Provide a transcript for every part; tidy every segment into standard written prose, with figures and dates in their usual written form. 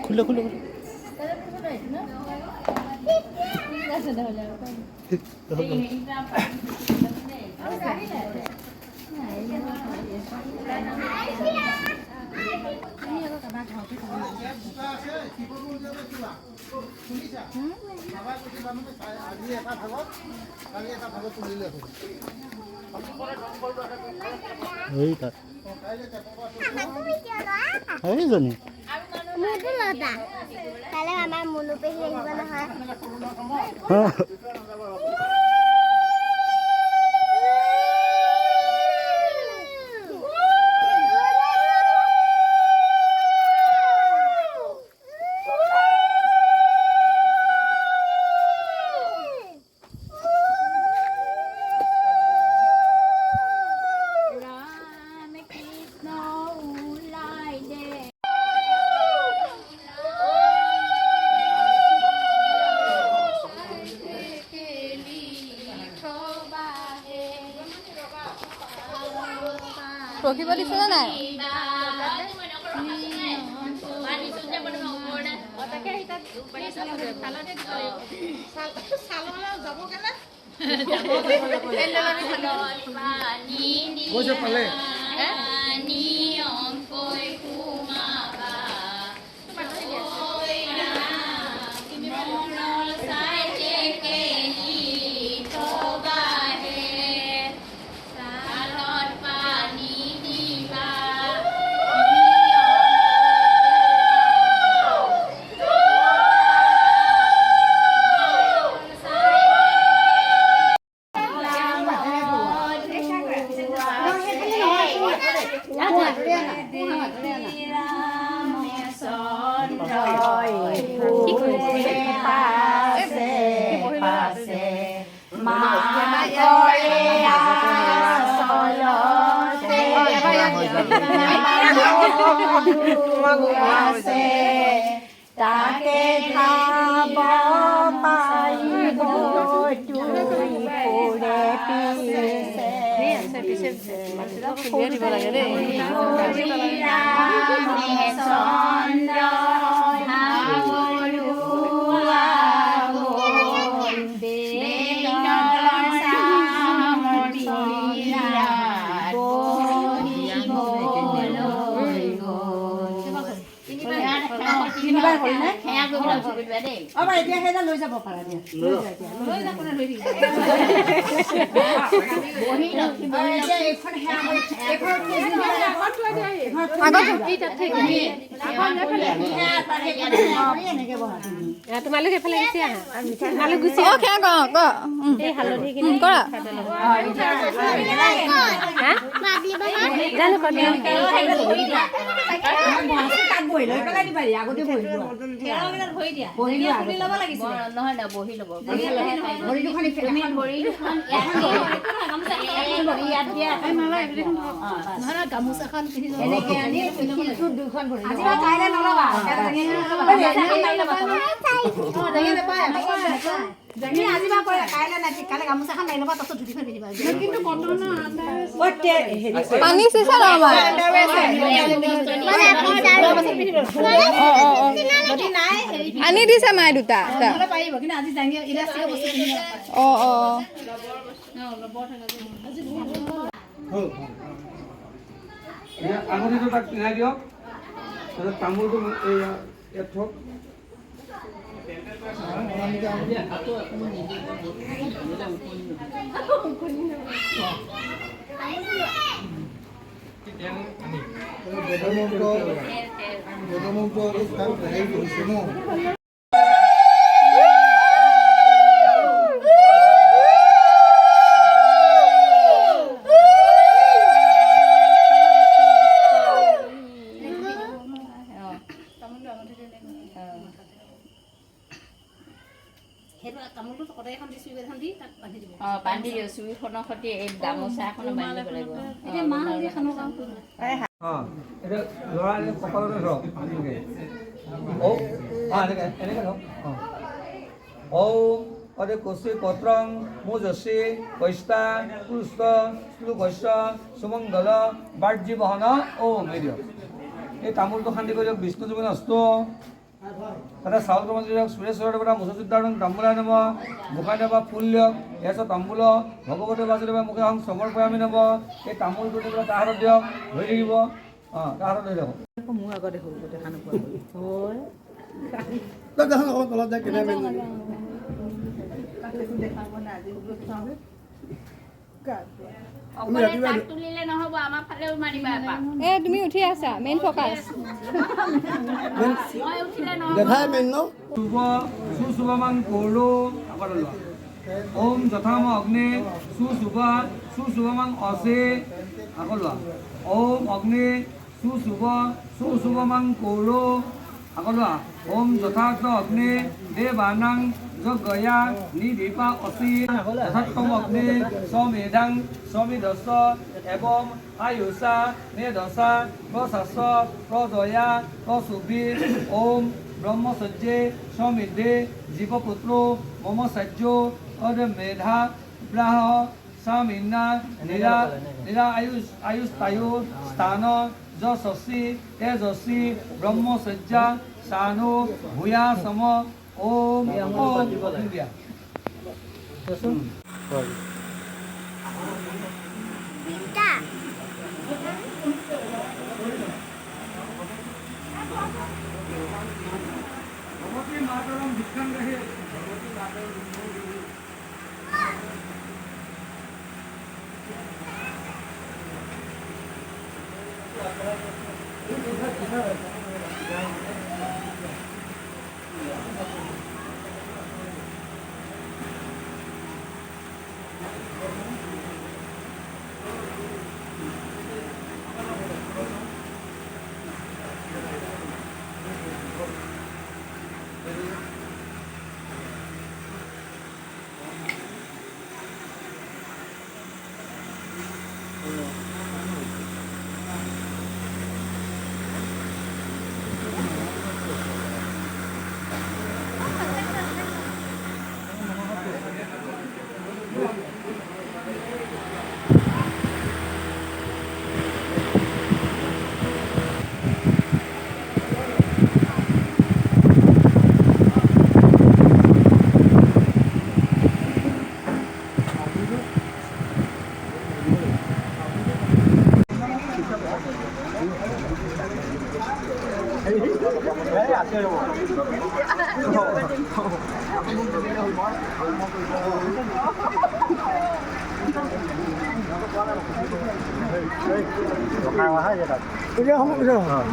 খুলে খুলে আমাৰ মনো পেহী আহিব নহয় ৰখিব দিছে নে নাই তাকে খাব পাৰিব এতিয়া সেইটা লৈ যাব পাৰা দিয়া তোমালোক এফালে গুচি আহা তোমালোক গুচি হালধি কৰা জানো বহি লৈ পেলাই দিবা আগতে বহি দিয়া বহি ল'ব লাগিছিল নহয় না বহি ল'ব ভৰি দুখন ভৰি দুখন ইয়াত দিয়া নহয় গামোচাখন এনেকে আনি দুখন ভৰি আজি কাইলৈ নলবা আজিবা কৰে কাইলৈ নাই কাইলৈ গামোচাখন নাই ল'বা তাৰপিছত ধুতিখন পিন্ধিবা কিন্তু পানী চিচা নহয় আনি দিছে মায়ে দুটা পাৰিব কিন্তু আজি জানি ইলাষ্টিক বস্তু কিনি আঙুঠিটো তাক পিন্ধাই দিয়ক তামোলটো এই ইয়াত থওক বান্ধি দিওঁ চুৰিখনৰ সৈতে এই গামোচাখনো বান্ধিব লাগিব ল'ৰা কপালতে ধৰক এনেকৈ ধৰক অদে কচি পত্ৰং মুজসি কৈষ্টা পুষ্ট শ্লোকস্য সুমংগল বাৰ্জি বহন মেদিয়ক এই তামোলটো শান্তি কৰি দিয়ক বিষ্ণু যোগিন অস্তু তাতে চাউল কমাই দিয়ক সুৰেশ্বৰ দেৱতা মুখযোদ্ধাৰং তাম্বুলাই নম গোসাঁই দেৱা ফুল দিয়ক এছ তাম্বুল ভগৱতী বাসুদেৱা মুখে হং সমৰ্পয়ামি নম এই তামোলটো দি পেলাই তাৰ হাতত দিয়ক ধৰি থাকিব তাৰ হাতত ধৰি দিয়ক মোৰ আগতে হ'ল দেখা তুমি উঠি আছা মেইন ফকাস দেখাই মেইন ন শুভ সুশুভমান কৰো ওম যথাম অগ্নি সুশুভমান অসে আকলোৱা ওম অগ্নি সুশুভমান কৰো আকলোৱা ওম যথাৰ্থ অগ্নি দেৱানাং যজ্ঞয়া নিদীপা অসি যথাত্তম অগ্নি সমেধাং সমিদস্য এবং আয়ুষা মেধসা প্রশাস প্রজয়া প্রসুভি ওম ব্রহ্মসজ্জে সমিদ্ধে জীবপুত্র মম সজ্জ অদ মেধা ব্রাহ সামিনা নিরা আয়ুস্তায়ু স্থান যশস্বী তেজস্বী ব্রহ্মসজ্জা সানু ভূয়া সম ওম ওম দিয়া ভগৱতী মাতৰম ভিক্ষাং ৰাহে ভগৱতী মাতৰম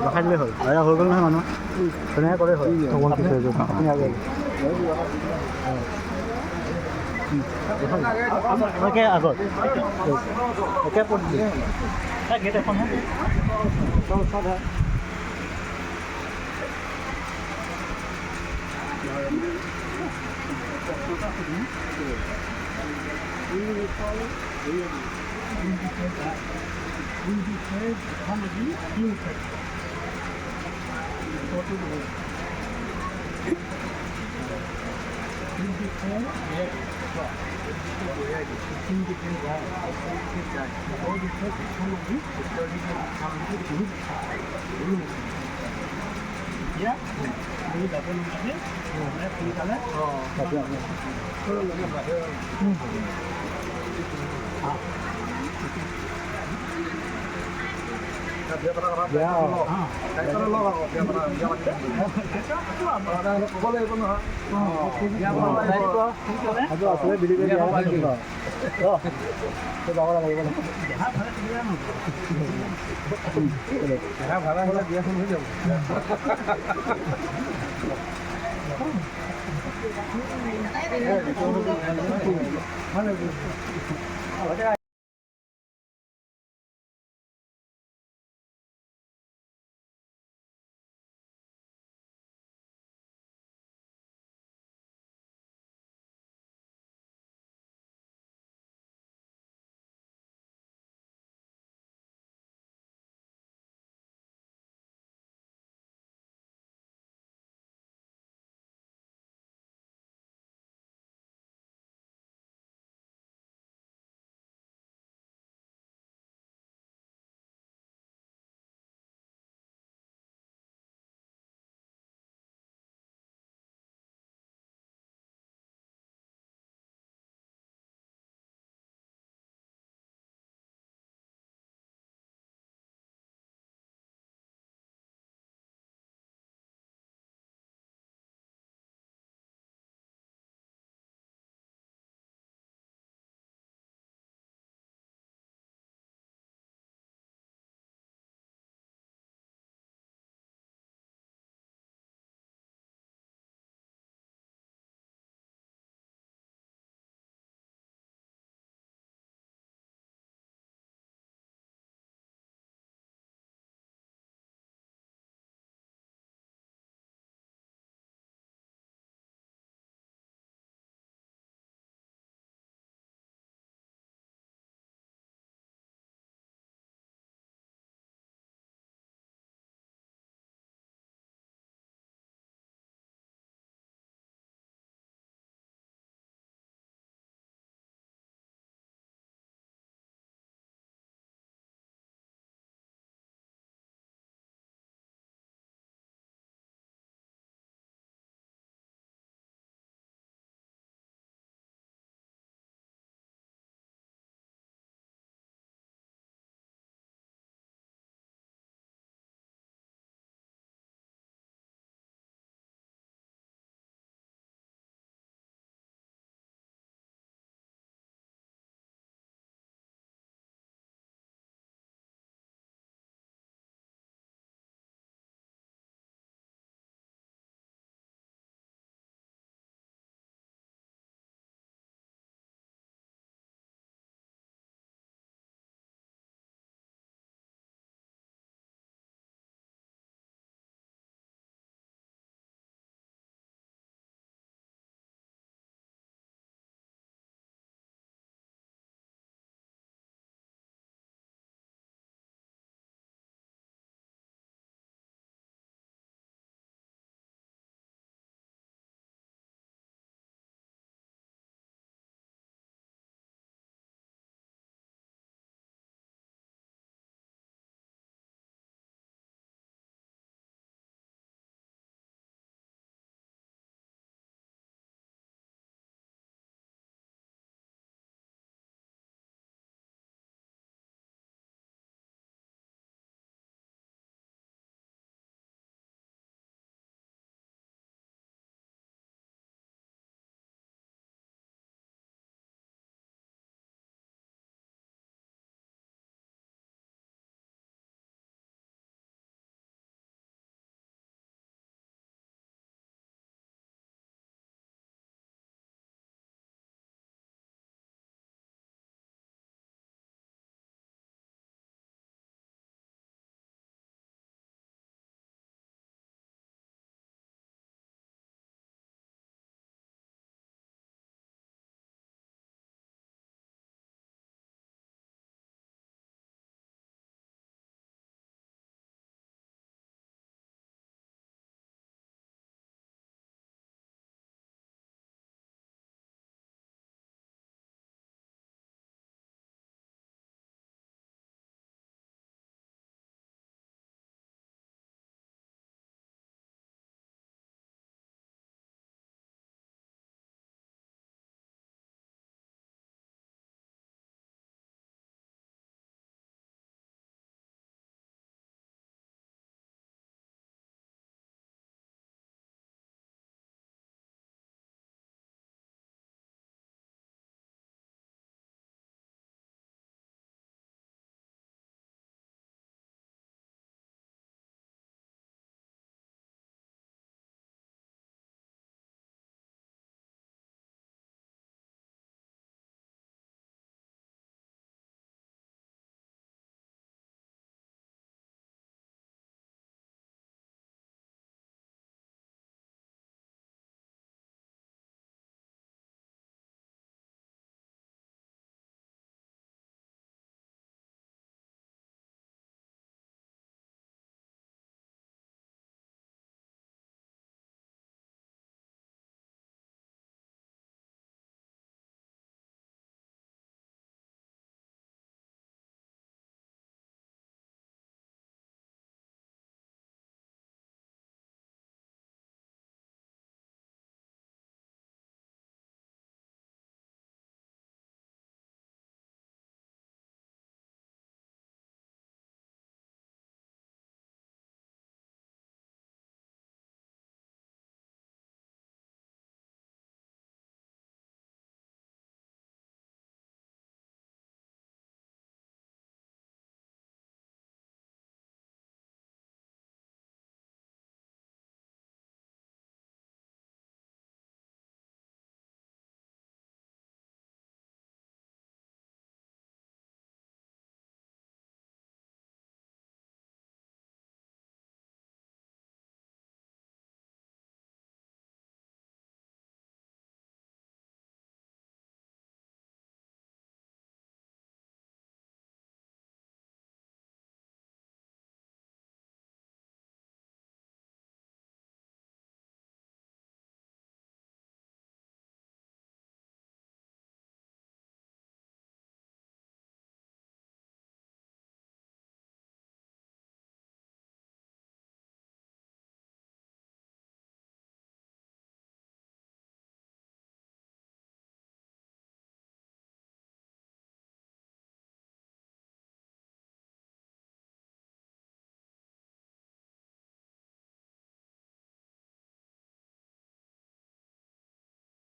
ৰখাই দিলে হ'ল হৈ গ'ল নহয় মানুহ ধুনীয়াকৈ কৰে হ'ল আপুনি আগে একে আগত একে পদ গেট এখনহে ওচৰতহে আছিলে বিলি কৰি যাব লাগিব ভাড়া হ'লে বিয়াখন হৈ যাব